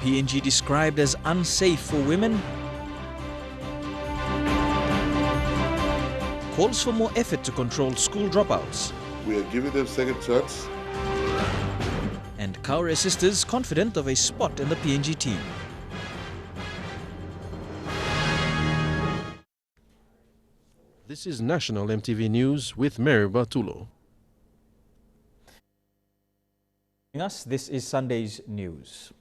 PNG described as unsafe for women? Calls for more effort to control school dropouts. We are giving them second chance. And Kaure sisters confident of a spot in the PNG team. This is National MTV News with Mary Bartulo. This is Sunday's news.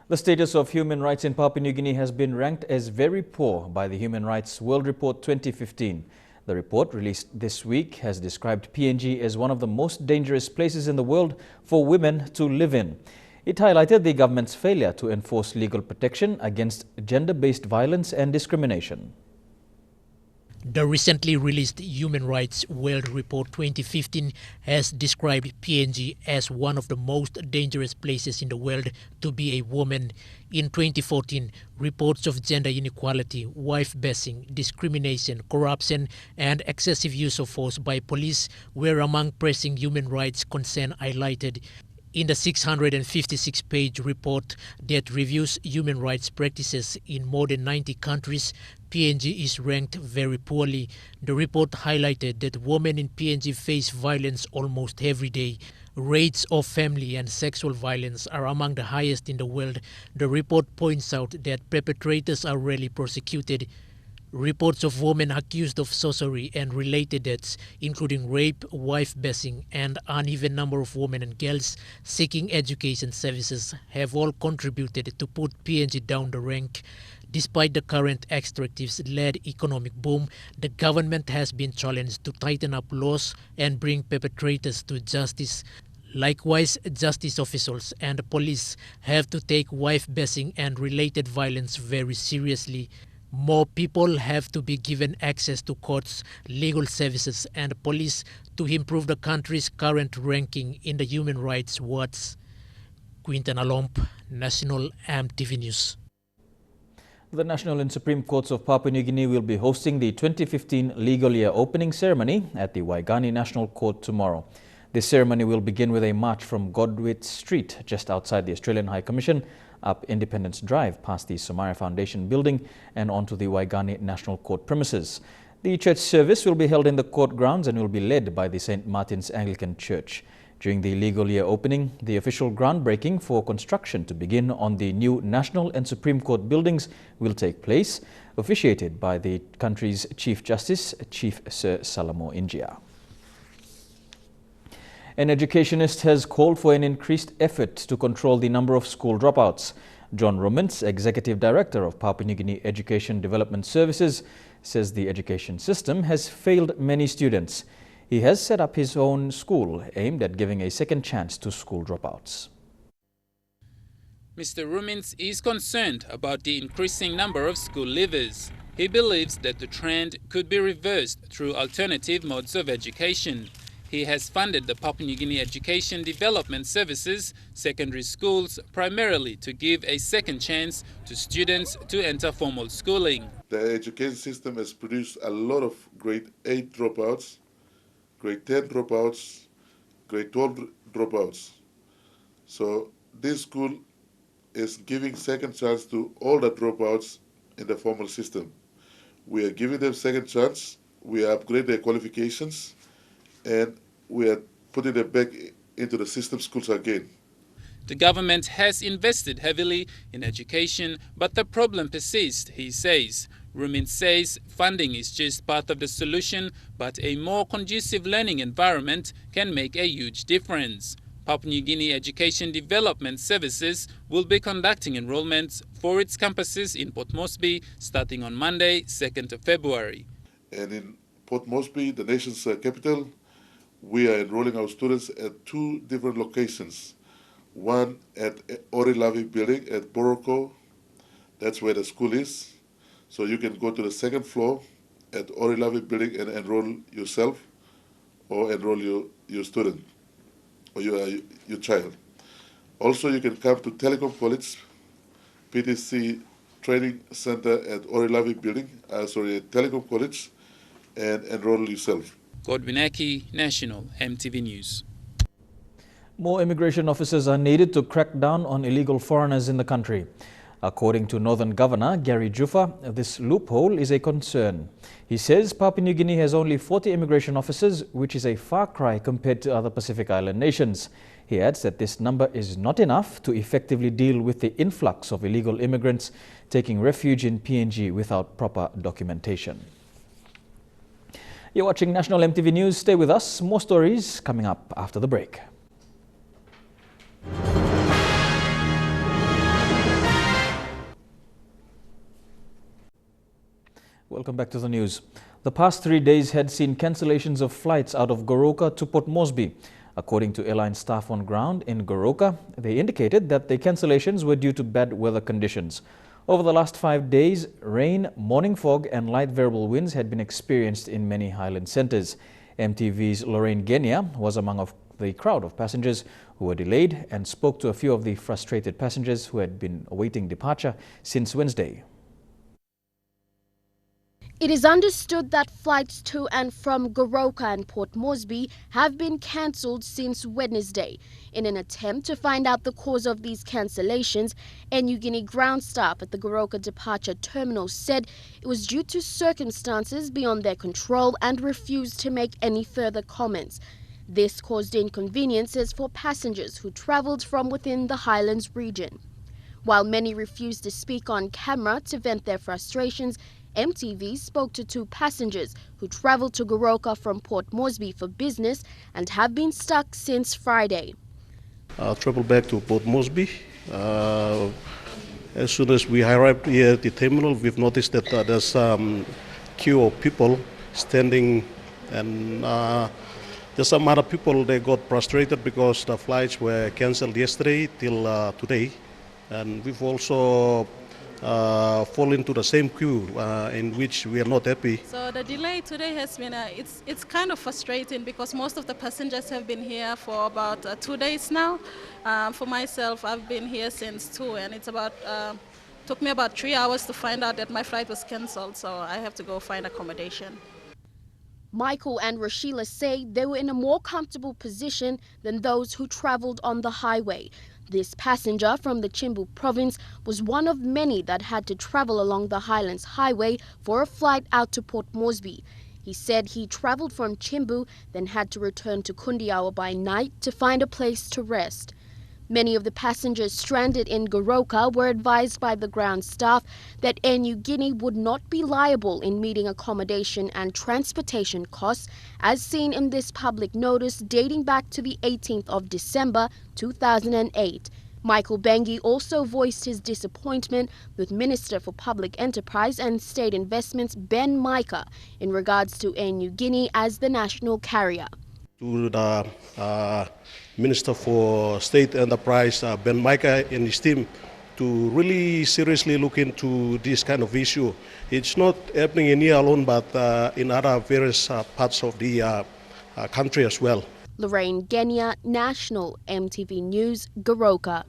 The status of human rights in Papua New Guinea has been ranked as very poor by the Human Rights World Report 2015. The report, released this week, has described PNG as one of the most dangerous places in the world for women to live in. It highlighted the government's failure to enforce legal protection against gender-based violence and discrimination. The recently released Human Rights World Report 2015 has described PNG as one of the most dangerous places in the world to be a woman. In 2014, reports of gender inequality, wife-bashing, discrimination, corruption, and excessive use of force by police were among pressing human rights concerns highlighted. In the 656-page report that reviews human rights practices in more than 90 countries, PNG is ranked very poorly. The report highlighted that women in PNG face violence almost every day. Rates of family and sexual violence are among the highest in the world. The report points out that perpetrators are rarely prosecuted. Reports of women accused of sorcery and related deaths, including rape, wife-bashing, and uneven number of women and girls seeking education services, have all contributed to put PNG down the rank. Despite the current extractives-led economic boom, the government has been challenged to tighten up laws and bring perpetrators to justice. Likewise, justice officials and the police have to take wife-bashing and related violence very seriously. More people have to be given access to courts, legal services, and police to improve the country's current ranking in the human rights wards. Quinton Alomp, National MTV News. The National and Supreme Courts of Papua New Guinea will be hosting the 2015 legal year opening ceremony at the Waigani National Court tomorrow. This ceremony will begin with a march from Godwit Street, just outside the Australian High Commission, up Independence Drive past the Somalia Foundation building and onto the Waigani National Court premises. The church service will be held in the court grounds and will be led by the St. Martin's Anglican Church. During the legal year opening, the official groundbreaking for construction to begin on the new National and Supreme Court buildings will take place, officiated by the country's Chief Justice, Chief Sir Salamo Injia. An educationist has called for an increased effort to control the number of school dropouts. John Rumens, Executive Director of Papua New Guinea Education Development Services, says the education system has failed many students. He has set up his own school aimed at giving a second chance to school dropouts. Mr. Rumens is concerned about the increasing number of school leavers. He believes that the trend could be reversed through alternative modes of education. He has funded the Papua New Guinea Education Development Services secondary schools primarily to give a second chance to students to enter formal schooling. The education system has produced a lot of grade 8 dropouts, grade 10 dropouts, grade 12 dropouts. So this school is giving second chance to all the dropouts in the formal system. We are giving them second chance, we upgrade their qualifications, and we are putting them back into the system schools again. The government has invested heavily in education, but the problem persists, he says. Rumens says funding is just part of the solution, but a more conducive learning environment can make a huge difference. Papua New Guinea Education Development Services will be conducting enrollments for its campuses in Port Moresby starting on Monday, 2nd of February. And in Port Moresby, the nation's capital, we are enrolling our students at 2 different locations. One at Ori Lavi building at Boroko, that's where the school is. So you can go to the 2nd floor at Ori Lavi building and enroll yourself or enroll your student or your child. Also, you can come to Telecom College, PTC Training Center at Ori Lavi building, at Telecom College, and enroll yourself. Godwin Aki, National MTV News. More immigration officers are needed to crack down on illegal foreigners in the country. According to Northern Governor Gary Juffa, this loophole is a concern. He says Papua New Guinea has only 40 immigration officers, which is a far cry compared to other Pacific Island nations. He adds that this number is not enough to effectively deal with the influx of illegal immigrants taking refuge in PNG without proper documentation. You're watching National MTV News. Stay with us. More stories coming up after the break. Welcome back to the news. The past 3 days had seen cancellations of flights out of Goroka to Port Moresby. According to airline staff on ground in Goroka, they indicated that the cancellations were due to bad weather conditions. Over the last 5 days, rain, morning fog and light variable winds had been experienced in many highland centres. MTV's Lorraine Genia was among the crowd of passengers who were delayed and spoke to a few of the frustrated passengers who had been awaiting departure since Wednesday. It is understood that flights to and from Goroka and Port Moresby have been cancelled since Wednesday. In an attempt to find out the cause of these cancellations, Air Niugini ground staff at the Goroka departure terminal said it was due to circumstances beyond their control and refused to make any further comments. This caused inconveniences for passengers who travelled from within the Highlands region. While many refused to speak on camera to vent their frustrations, MTV spoke to 2 passengers who travelled to Goroka from Port Moresby for business and have been stuck since Friday. Travel back to Port Moresby. As soon as we arrived here at the terminal, we've noticed that there's some queue of people standing, and there's some other people, they got frustrated because the flights were cancelled yesterday till today. And we've also fall into the same queue in which we are not happy. So the delay today has been, it's kind of frustrating because most of the passengers have been here for about 2 days now. For myself, I've been here since 2, and it's about, took me about 3 hours to find out that my flight was cancelled, so I have to go find accommodation. Michael and Rashila say they were in a more comfortable position than those who travelled on the highway. This passenger from the Chimbu province was one of many that had to travel along the Highlands Highway for a flight out to Port Moresby. He said he travelled from Chimbu, then had to return to Kundiawa by night to find a place to rest. Many of the passengers stranded in Goroka were advised by the ground staff that Air Niugini would not be liable in meeting accommodation and transportation costs, as seen in this public notice dating back to the 18th of December 2008. Michael Bengi also voiced his disappointment with Minister for Public Enterprise and State Investments Ben Micah in regards to Air Niugini as the national carrier. To the Minister for State Enterprise, Ben Micah, and his team to really seriously look into this kind of issue. It's not happening in here alone, but in other various parts of the country as well. Lorraine Genia, National MTV News, Goroka.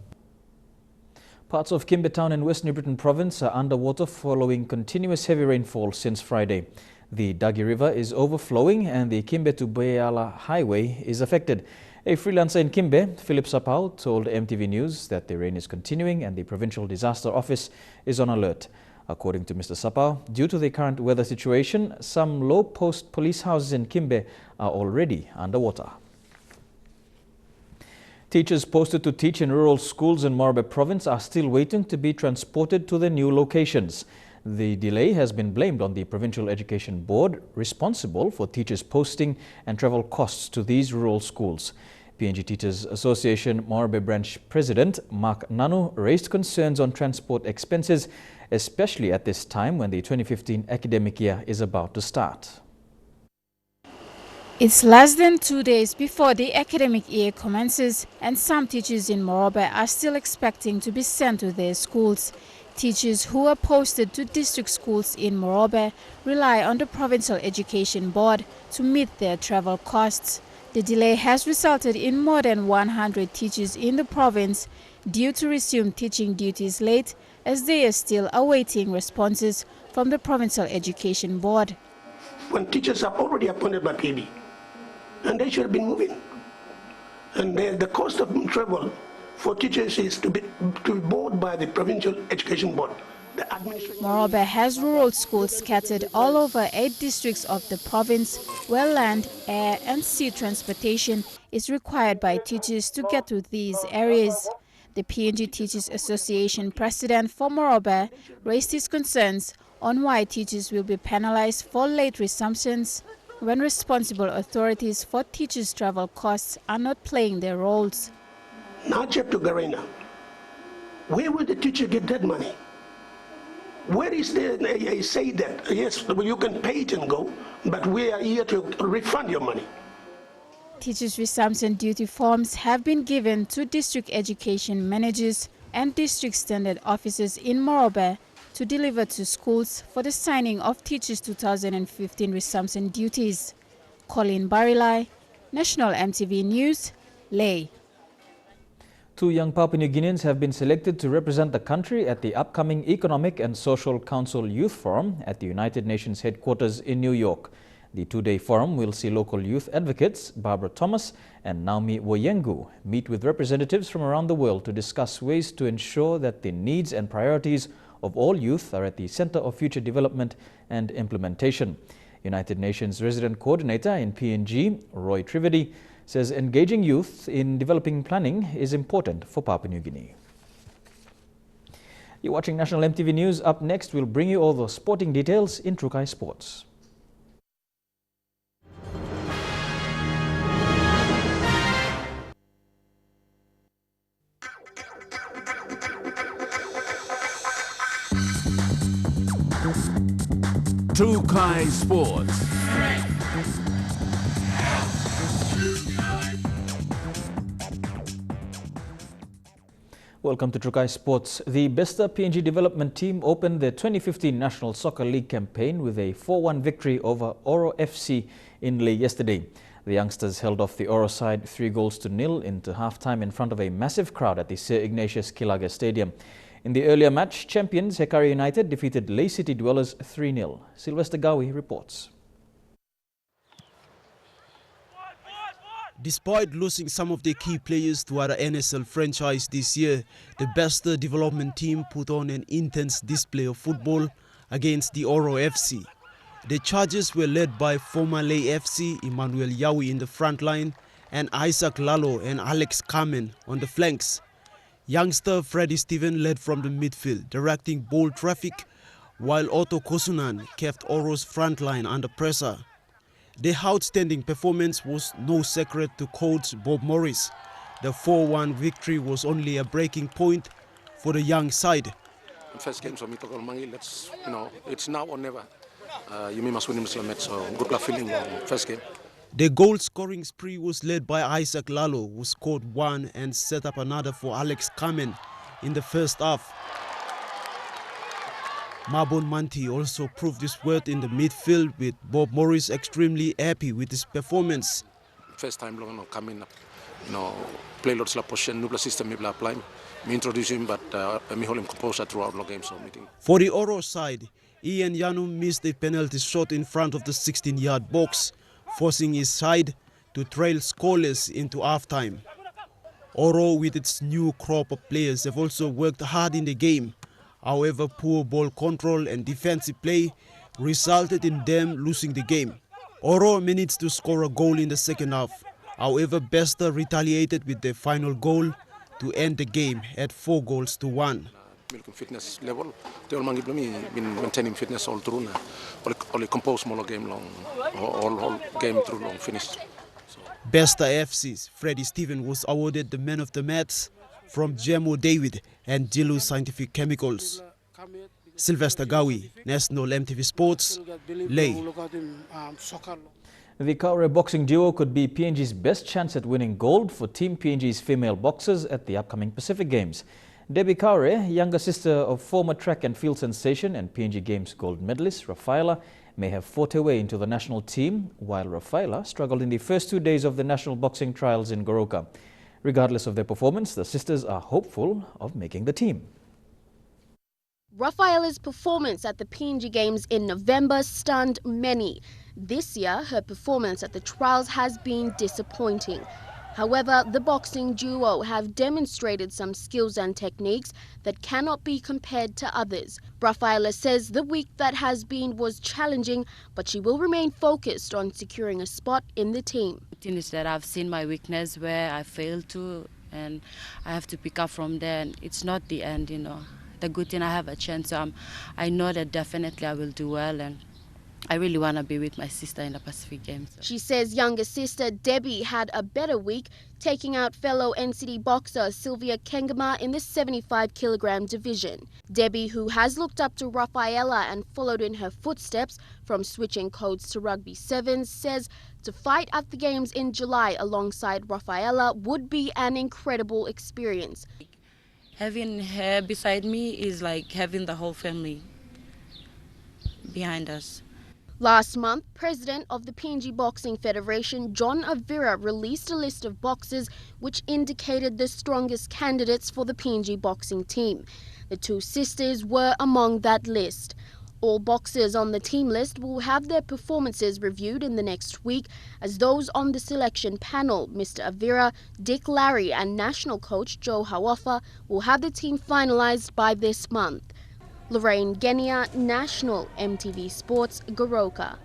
Parts of Kimbe Town in West New Britain Province are underwater following continuous heavy rainfall since Friday. The Dagi River is overflowing and the Kimbe to Bayala Highway is affected. A freelancer in Kimbe, Philip Sapau, told MTV News that the rain is continuing and the Provincial Disaster Office is on alert. According to Mr. Sapau, due to the current weather situation, some low-post police houses in Kimbe are already underwater. Teachers posted to teach in rural schools in Morobe Province are still waiting to be transported to their new locations. The delay has been blamed on the Provincial Education Board, responsible for teachers' posting and travel costs to these rural schools. PNG Teachers Association Morobe Branch President Mark Nanu raised concerns on transport expenses, especially at this time when the 2015 academic year is about to start. It's less than 2 days before the academic year commences, and some teachers in Morobe are still expecting to be sent to their schools. Teachers who are posted to district schools in Morobe rely on the Provincial Education Board to meet their travel costs. The delay has resulted in more than 100 teachers in the province due to resume teaching duties late, as they are still awaiting responses from the Provincial Education Board. When teachers are already appointed by PB, and they should have been moving. And the cost of travel for teachers is to be borne by the Provincial Education Board. Morobe has rural schools scattered all over 8 districts of the province where land, air and sea transportation is required by teachers to get to these areas. The PNG Teachers Association president for Morobe raised his concerns on why teachers will be penalized for late resumptions when responsible authorities for teachers' travel costs are not playing their roles. Now check to Garena. Where will the teacher get that money? Where is the say that, yes, you can pay it and go, but we are here to refund your money. Teachers' resumption duty forms have been given to district education managers and district standard officers in Morobe to deliver to schools for the signing of Teachers 2015 resumption duties. Colleen Barilai, National MTV News, Lae. 2 young Papua New Guineans have been selected to represent the country at the upcoming Economic and Social Council Youth Forum at the United Nations headquarters in New York. The 2-day forum will see local youth advocates Barbara Thomas and Naomi Woyengu meet with representatives from around the world to discuss ways to ensure that the needs and priorities of all youth are at the center of future development and implementation. United Nations Resident Coordinator in PNG, Roy Trivedi, says engaging youth in developing planning is important for Papua New Guinea. You're watching National MTV News. Up next, we'll bring you all the sporting details in Trukai Sports. Trukai Sports. Welcome to Trukai Sports. The Besta PNG development team opened their 2015 National Soccer League campaign with a 4-1 victory over Oro FC in Lae yesterday. The youngsters held off the Oro side 3-0 into half-time in front of a massive crowd at the Sir Ignatius Kilaga Stadium. In the earlier match, champions Hekari United defeated Lae City Dwellers 3-0. Sylvester Gawi reports. Despite losing some of their key players to other NSL franchise this year, the Besta development team put on an intense display of football against the Oro FC. The Chargers were led by former Lae FC Emmanuel Yawi in the front line and Isaac Lalo and Alex Carmen on the flanks. Youngster Freddie Stephen led from the midfield, directing ball traffic, while Otto Kosunan kept Oro's front line under pressure. Their outstanding performance was no secret to coach Bob Morris. The 4-1 victory was only a breaking point for the young side. First game, so it's now or never. You must win Muslim match, so good luck feeling first game. The goal scoring spree was led by Isaac Lalo, who scored 1 and set up another for Alex Carmen in the first half. Mabon Manti also proved his worth in the midfield, with Bob Morris extremely happy with his performance. First time long coming up, play lots of position, new system me apply. Me introduce him, but me hold him composure throughout the game. So meeting. For the Oro side, Ian Yanu missed a penalty shot in front of the 16-yard box, forcing his side to trail scoreless into halftime. Oro, with its new crop of players, have also worked hard in the game. However, poor ball control and defensive play resulted in them losing the game. Oro managed to score a goal in the second half. However, Besta retaliated with their final goal to end the game at 4-1. Fitness level, they all been maintaining fitness all through now. Only compose more game long, all game through long finished. Besta FC's Freddie Stephen was awarded the man of the match from Jemo David and Jilu Scientific Chemicals. Sylvester Gawi, National MTV Sports, Lae. The Kaure boxing duo could be PNG's best chance at winning gold for Team PNG's female boxers at the upcoming Pacific Games. Debbie Kaure, younger sister of former track and field sensation and PNG Games gold medalist Rafaela, may have fought her way into the national team, while Rafaela struggled in the first 2 days of the national boxing trials in Goroka. Regardless of their performance, the sisters are hopeful of making the team. Rafaela's performance at the PNG Games in November stunned many. This year, her performance at the trials has been disappointing. However, the boxing duo have demonstrated some skills and techniques that cannot be compared to others. Rafaela says the week that has been was challenging, but she will remain focused on securing a spot in the team. The thing is that I've seen my weakness where I failed to, and I have to pick up from there, and it's not the end, you know. The good thing, I have a chance, so I know that definitely I will do well, and I really want to be with my sister in the Pacific Games. She says younger sister Debbie had a better week, taking out fellow NCD boxer Sylvia Kengama in the 75-kilogram division. Debbie, who has looked up to Rafaela and followed in her footsteps from switching codes to rugby sevens, says to fight at the Games in July alongside Rafaela would be an incredible experience. Having her beside me is like having the whole family behind us. Last month, President of the PNG Boxing Federation, John Avira, released a list of boxers which indicated the strongest candidates for the PNG boxing team. The two sisters were among that list. All boxers on the team list will have their performances reviewed in the next week, as those on the selection panel, Mr. Avira, Dick Larry and national coach Joe Hawafa, will have the team finalized by this month. Lorraine Genia, National MTV Sports, Goroka.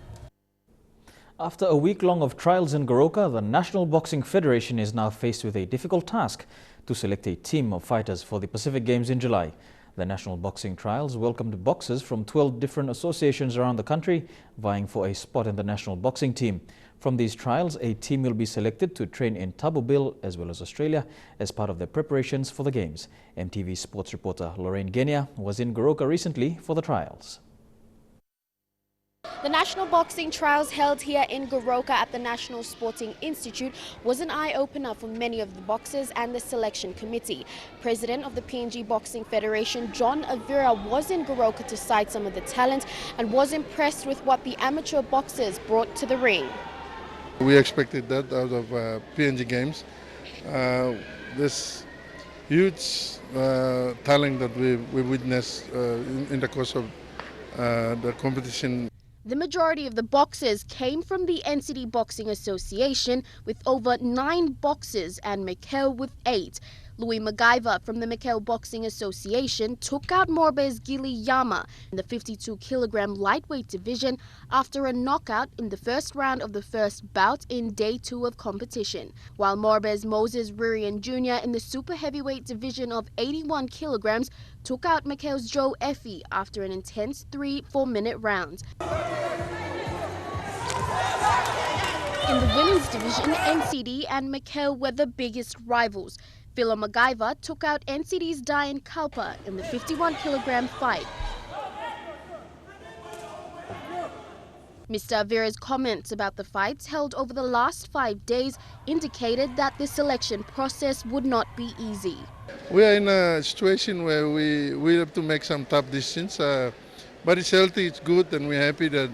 After a week-long of trials in Goroka, the National Boxing Federation is now faced with a difficult task to select a team of fighters for the Pacific Games in July. The National Boxing Trials welcomed boxers from 12 different associations around the country, vying for a spot in the national boxing team. From these trials, a team will be selected to train in Tabubil as well as Australia as part of their preparations for the Games. MTV Sports reporter Lorraine Genia was in Goroka recently for the trials. The National Boxing Trials held here in Goroka at the National Sporting Institute was an eye-opener for many of the boxers and the selection committee. President of the PNG Boxing Federation, John Avira, was in Goroka to cite some of the talent and was impressed with what the amateur boxers brought to the ring. We expected that out of PNG Games. This huge talent that we witnessed in the course of the competition. The majority of the boxers came from the NCD Boxing Association with over 9 boxers and Mikhail with 8. Louis MacGyver from the Mikhail Boxing Association took out Morbes Gili Yama in the 52-kilogram lightweight division after a knockout in the first round of the first bout in day 2 of competition, while Morbes Moses Rurian Jr. in the super heavyweight division of 81 kilograms took out Mikhail's Joe Effie after an intense 3 4-minute round. In the women's division, NCD and Mikhail were the biggest rivals. Philo MacGyver took out NCD's Diane Kalpa in the 51-kilogram fight. Mr. Avira's comments about the fights held over the last 5 days indicated that the selection process would not be easy. We are in a situation where we have to make some tough decisions, but it's healthy, it's good, and we're happy that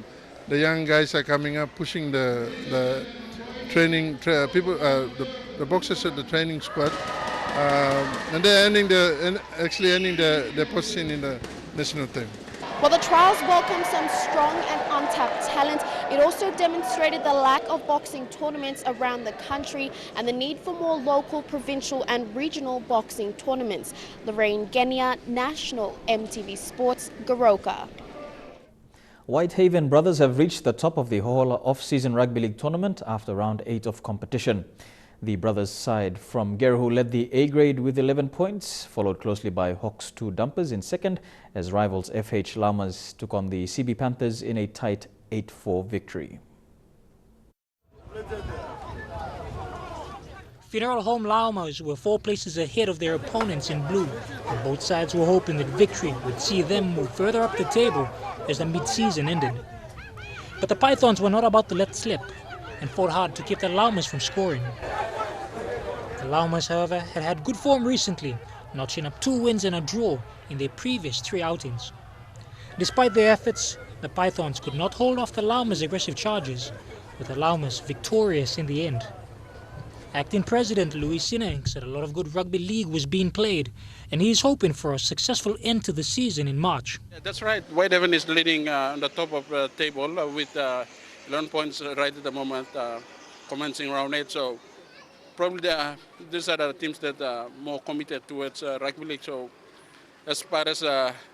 the young guys are coming up, pushing the training people, the boxers at the training squad, and they're actually ending their position in the national team. While the trials welcomed some strong and untapped talent, it also demonstrated the lack of boxing tournaments around the country and the need for more local, provincial and regional boxing tournaments. Lorraine Genia, National MTV Sports, Goroka. Whitehaven Brothers have reached the top of the Hohola off-season rugby league tournament after round 8 of competition. The brothers side from Geruhu led the A grade with 11 points, followed closely by Hawks 2 Dumpers in second, as rivals FH Lamas took on the CB Panthers in a tight 8-4 victory. Funeral Home Lamas were 4 places ahead of their opponents in blue, and both sides were hoping that victory would see them move further up the table as the mid-season ended. But the Pythons were not about to let slip and fought hard to keep the Lamas from scoring. The Lamas, however, had good form recently, notching up 2 wins and a draw in their previous 3 outings. Despite their efforts, the Pythons could not hold off the Lamas' aggressive charges, with the Lamas victorious in the end. Acting President Louis Sineng said a lot of good rugby league was being played, and he is hoping for a successful end to the season in March. That's right. Whitehaven is leading on the top of the table with 11 points right at the moment, commencing round 8. So probably these are the teams that are more committed towards rugby league. So as far as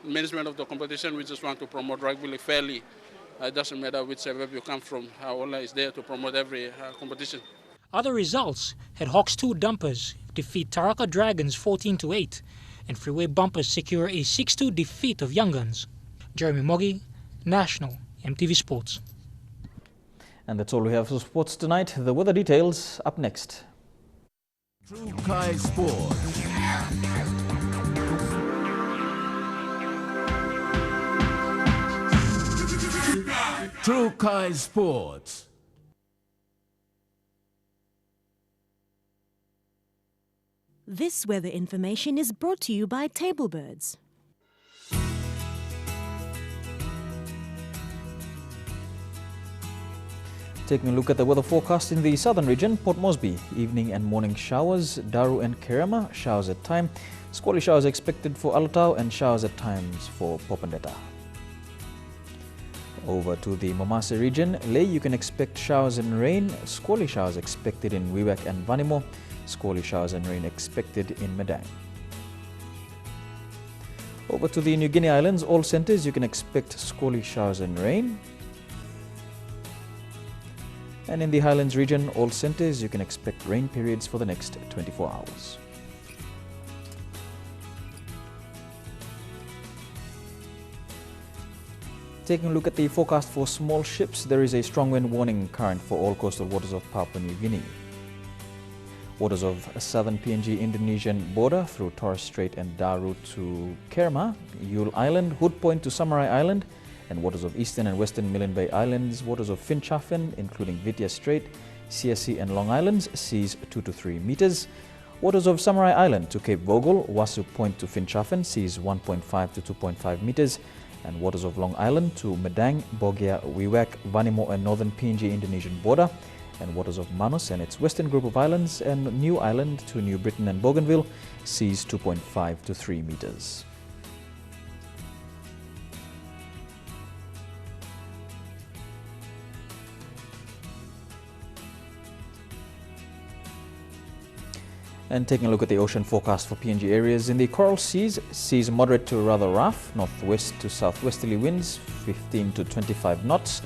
management of the competition, we just want to promote rugby league fairly. It doesn't matter which suburb you come from. Ola is there to promote every competition. Other results had Hawks 2 Dumpers defeat Taraka Dragons 14-8 and Freeway Bumpers secure a 6-2 defeat of Young Guns. Jeremy Moggy, National MTV Sports. And that's all we have for sports tonight. The weather details up next. True Kai Sports. True Kai Sports. This weather information is brought to you by Tablebirds. Taking a look at the weather forecast in the southern region, Port Moresby, evening and morning showers, Daru and Kerema, showers at time, squally showers expected for Alatau and showers at times for Popondetta. Over to the Momase region, Lae you can expect showers and rain, squally showers expected in Wewak and Vanimo, squally showers and rain expected in Madang. Over to the New Guinea Islands, all centres you can expect squally showers and rain. And in the Highlands region, all centres you can expect rain periods for the next 24 hours. Taking a look at the forecast for small ships, there is a strong wind warning current for all coastal waters of Papua New Guinea. Waters of southern PNG Indonesian border through Torres Strait and Daru to Kerma, Yule Island, Hood Point to Samurai Island, and waters of eastern and western Milne Bay Islands, waters of Finchafen, including Vitia Strait, Siasi and Long Islands, seas 2 to 3 meters. Waters of Samurai Island to Cape Vogel, Wasu Point to Finchafen, seas 1.5 to 2.5 meters. And waters of Long Island to Madang, Bogia, Wewak, Vanimo and northern PNG Indonesian border. And waters of Manus and its western group of islands and New Island to New Britain and Bougainville, seas 2.5 to 3 meters. And taking a look at the ocean forecast for PNG areas, in the Coral Seas, seas moderate to rather rough, northwest to southwesterly winds 15 to 25 knots.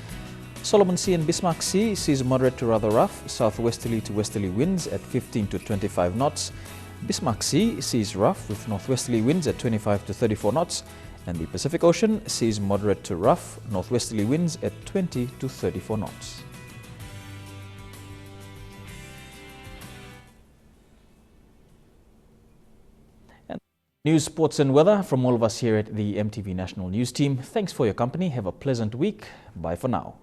Solomon Sea and Bismarck Sea, seas moderate to rather rough, southwesterly to westerly winds at 15 to 25 knots. Bismarck Sea, seas rough with northwesterly winds at 25 to 34 knots. And the Pacific Ocean, seas moderate to rough, northwesterly winds at 20 to 34 knots. News, sports and weather from all of us here at the MTV National News Team. Thanks for your company. Have a pleasant week. Bye for now.